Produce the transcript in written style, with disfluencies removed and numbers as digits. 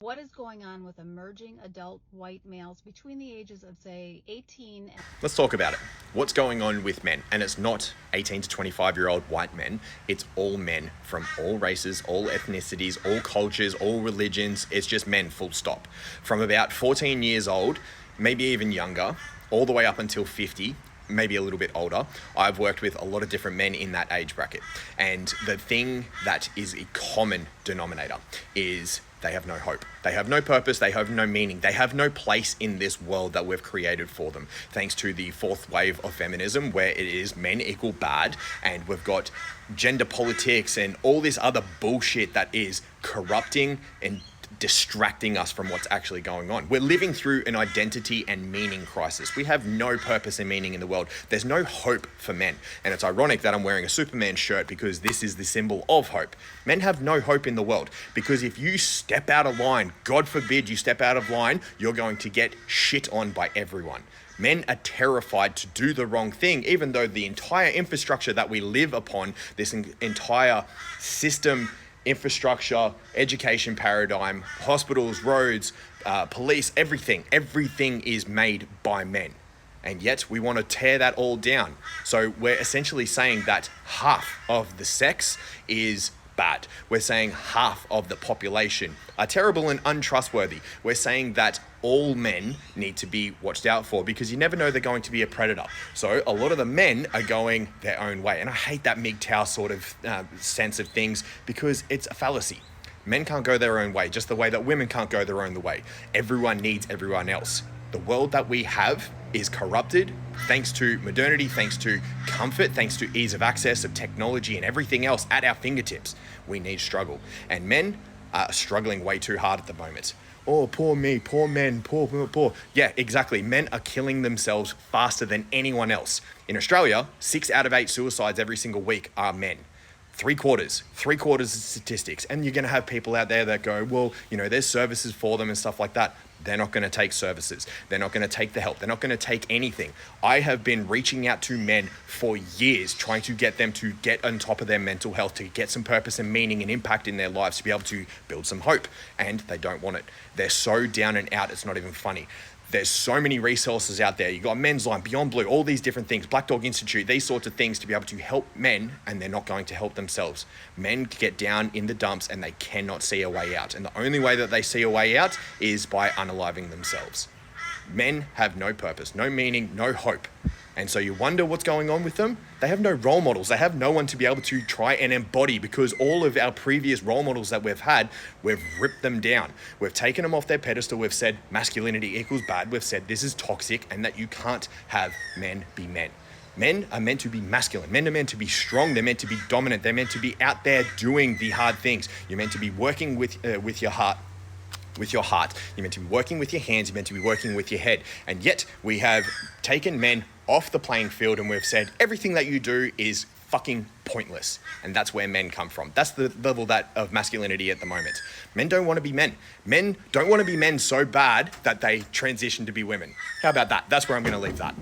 What is going on with emerging adult white males between the ages of, say, 18 and... Let's talk about it. What's going on with men? And it's not 18 to 25-year-old white men. It's all men from all races, all ethnicities, all cultures, all religions. It's just men, full stop. From about 14 years old, maybe even younger, all the way up until 50, maybe a little bit older. I've worked with a lot of different men in that age bracket. And the thing that is a common denominator is they have no hope. They have no purpose. They have no meaning. They have no place in this world that we've created for them. Thanks to the fourth wave of feminism, where it is men equal bad, and we've got gender politics and all this other bullshit that is corrupting and distracting us from what's actually going on. We're living through an identity and meaning crisis. We have no purpose and meaning in the world. There's no hope for men. And it's ironic that I'm wearing a Superman shirt because this is the symbol of hope. Men have no hope in the world because if you step out of line, God forbid you step out of line, you're going to get shit on by everyone. Men are terrified to do the wrong thing, even though the entire infrastructure that we live upon, this entire system, infrastructure, education paradigm, hospitals, roads, police, everything is made by men. And yet we want to tear that all down. So we're essentially saying that half of the sex is bad. We're saying half of the population are terrible and untrustworthy. We're saying that all men need to be watched out for because you never know they're going to be a predator. So a lot of the men are going their own way. And I hate that MGTOW sort of sense of things because it's a fallacy. Men can't go their own way, just the way that women can't go their own way. Everyone needs everyone else. The world that we have is corrupted thanks to modernity, thanks to comfort, thanks to ease of access of technology and everything else at our fingertips. We need struggle. And men are struggling way too hard at the moment. Oh, poor me, poor men, poor. Yeah, exactly. Men are killing themselves faster than anyone else. In Australia, 6 out of 8 suicides every single week are men. Three quarters of statistics. And you're going to have people out there that go, well, there's services for them and stuff like that. They're not going to take services. They're not going to take the help. They're not going to take anything. I have been reaching out to men for years, trying to get them to get on top of their mental health, to get some purpose and meaning and impact in their lives, to be able to build some hope. And they don't want it. They're so down and out, it's not even funny. There's so many resources out there. You got Men's Line, Beyond Blue, all these different things, Black Dog Institute, these sorts of things to be able to help men, and they're not going to help themselves. Men get down in the dumps and they cannot see a way out. And the only way that they see a way out is by unaliving themselves. Men have no purpose, no meaning, no hope. And so you wonder what's going on with them. They have no role models. They have no one to be able to try and embody because all of our previous role models that we've had, we've ripped them down. We've taken them off their pedestal. We've said masculinity equals bad. We've said this is toxic and that you can't have men be men. Men are meant to be masculine. Men are meant to be strong. They're meant to be dominant. They're meant to be out there doing the hard things. You're meant to be working with your heart. You're meant to be working with your hands. You're meant to be working with your head. And yet we have taken men off the playing field and we've said everything that you do is fucking pointless. And that's where men come from. That's the level of masculinity at the moment. Men don't want to be men. Men don't want to be men so bad that they transition to be women. How about that? That's where I'm going to leave that.